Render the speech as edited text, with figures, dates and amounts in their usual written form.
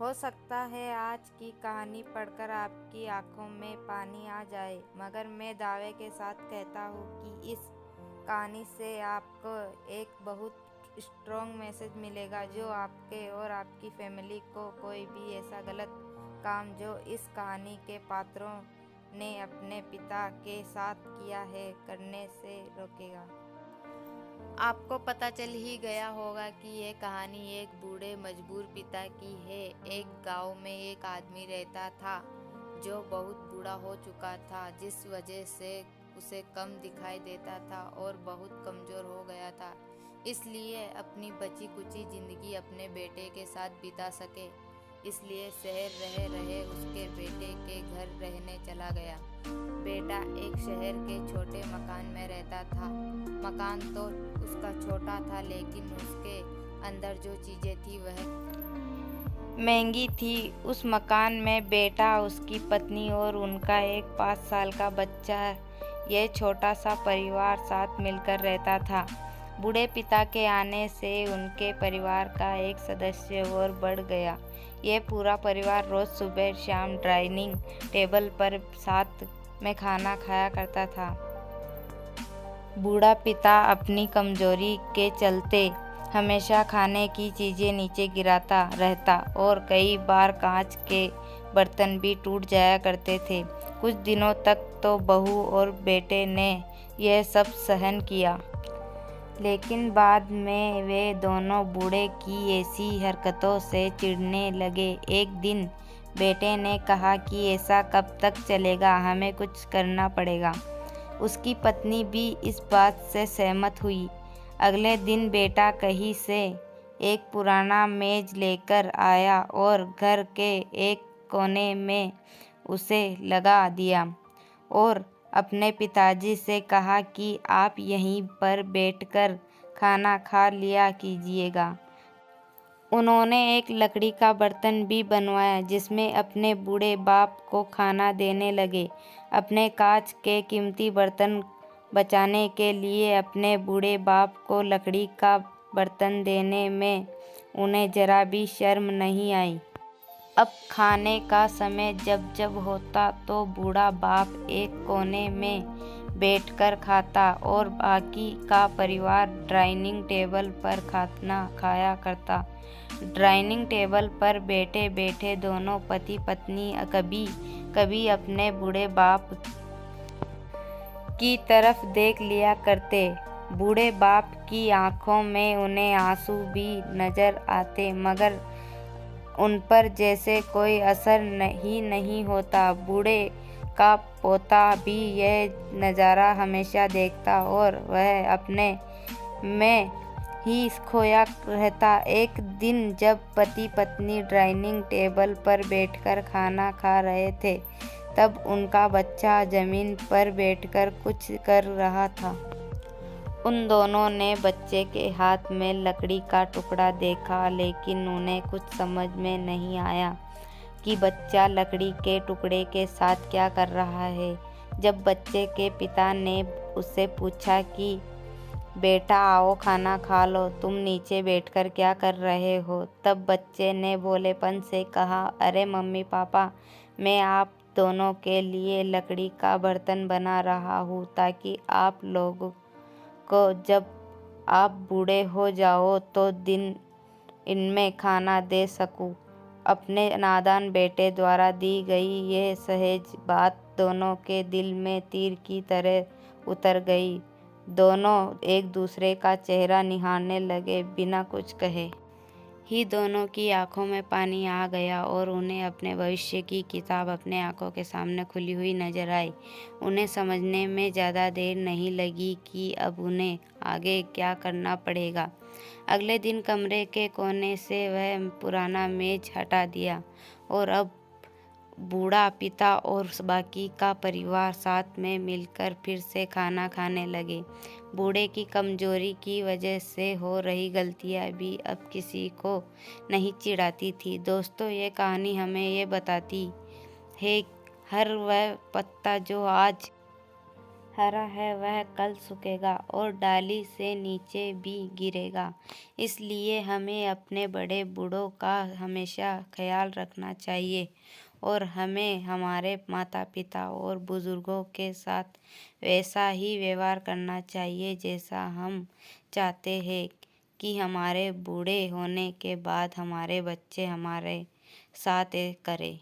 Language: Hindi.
हो सकता है आज की कहानी पढ़कर आपकी आंखों में पानी आ जाए, मगर मैं दावे के साथ कहता हूँ कि इस कहानी से आपको एक बहुत स्ट्रॉन्ग मैसेज मिलेगा जो आपके और आपकी फैमिली को कोई भी ऐसा गलत काम जो इस कहानी के पात्रों ने अपने पिता के साथ किया है करने से रोकेगा। आपको पता चल ही गया होगा कि ये कहानी एक बूढ़े मजबूर पिता की है। एक गांव में एक आदमी रहता था जो बहुत बूढ़ा हो चुका था, जिस वजह से उसे कम दिखाई देता था और बहुत कमजोर हो गया था। इसलिए अपनी बची कुची जिंदगी अपने बेटे के साथ बिता सके, इसलिए शहर रहे रहे उसके बेटे के घर रहने चला गया। बेटा एक शहर के छोटे मकान में रहता था। मकान तो उसका छोटा था, लेकिन उसके अंदर जो चीजें थी वह महंगी थी। उस मकान में बेटा, उसकी पत्नी और उनका एक 5 साल का बच्चा, यह छोटा सा परिवार साथ मिलकर रहता था। बूढ़े पिता के आने से उनके परिवार का एक सदस्य और बढ़ गया। यह पूरा परिवार रोज सुबह शाम डाइनिंग टेबल पर साथ में खाना खाया करता था। बूढ़ा पिता अपनी कमजोरी के चलते हमेशा खाने की चीजें नीचे गिराता रहता और कई बार कांच के बर्तन भी टूट जाया करते थे। कुछ दिनों तक तो बहू और बेटे ने यह सब सहन किया, लेकिन बाद में वे दोनों बूढ़े की ऐसी हरकतों से चिढ़ने लगे। एक दिन बेटे ने कहा कि ऐसा कब तक चलेगा, हमें कुछ करना पड़ेगा। उसकी पत्नी भी इस बात से सहमत हुई। अगले दिन बेटा कहीं से एक पुराना मेज लेकर आया और घर के एक कोने में उसे लगा दिया और अपने पिताजी से कहा कि आप यहीं पर बैठकर खाना खा लिया कीजिएगा। उन्होंने एक लकड़ी का बर्तन भी बनवाया जिसमें अपने बूढ़े बाप को खाना देने लगे। अपने कांच के कीमती बर्तन बचाने के लिए अपने बूढ़े बाप को लकड़ी का बर्तन देने में उन्हें जरा भी शर्म नहीं आई। अब खाने का समय जब जब होता तो बूढ़ा बाप एक कोने में बैठकर खाता और बाकी का परिवार डाइनिंग टेबल पर खाना खाया करता। डाइनिंग टेबल पर बैठे बैठे दोनों पति पत्नी कभी कभी अपने बूढ़े बाप की तरफ देख लिया करते। बूढ़े बाप की आंखों में उन्हें आंसू भी नजर आते, मगर उन पर जैसे कोई असर ही नहीं होता। बूढ़े का पोता भी यह नज़ारा हमेशा देखता और वह अपने में ही खोया रहता। एक दिन जब पति पत्नी डाइनिंग टेबल पर बैठकर खाना खा रहे थे, तब उनका बच्चा जमीन पर बैठकर कुछ कर रहा था। उन दोनों ने बच्चे के हाथ में लकड़ी का टुकड़ा देखा, लेकिन उन्हें कुछ समझ में नहीं आया कि बच्चा लकड़ी के टुकड़े के साथ क्या कर रहा है। जब बच्चे के पिता ने उससे पूछा कि बेटा आओ खाना खा लो, तुम नीचे बैठकर क्या कर रहे हो, तब बच्चे ने भोलेपन से कहा, अरे मम्मी पापा, मैं आप दोनों के लिए लकड़ी का बर्तन बना रहा हूँ ताकि आप लोगों को जब आप बूढ़े हो जाओ तो दिन इनमें खाना दे सकूं। अपने नादान बेटे द्वारा दी गई यह सहज बात दोनों के दिल में तीर की तरह उतर गई। दोनों एक दूसरे का चेहरा निहारने लगे। बिना कुछ कहे ही दोनों की आंखों में पानी आ गया और उन्हें अपने भविष्य की किताब अपने आंखों के सामने खुली हुई नजर आई। उन्हें समझने में ज़्यादा देर नहीं लगी कि अब उन्हें आगे क्या करना पड़ेगा। अगले दिन कमरे के कोने से वह पुराना मेज हटा दिया और अब बूढ़ा पिता और बाकी का परिवार साथ में मिलकर फिर से खाना खाने लगे। बूढ़े की कमजोरी की वजह से हो रही गलतियां भी अब किसी को नहीं चिढ़ाती थी। दोस्तों, ये कहानी हमें ये बताती है हर हरा है वह कल सूखेगा और डाली से नीचे भी गिरेगा। इसलिए हमें अपने बड़े बूढ़ों का हमेशा ख्याल रखना चाहिए और हमें हमारे माता पिता और बुज़ुर्गों के साथ वैसा ही व्यवहार करना चाहिए जैसा हम चाहते हैं कि हमारे बूढ़े होने के बाद हमारे बच्चे हमारे साथ करें।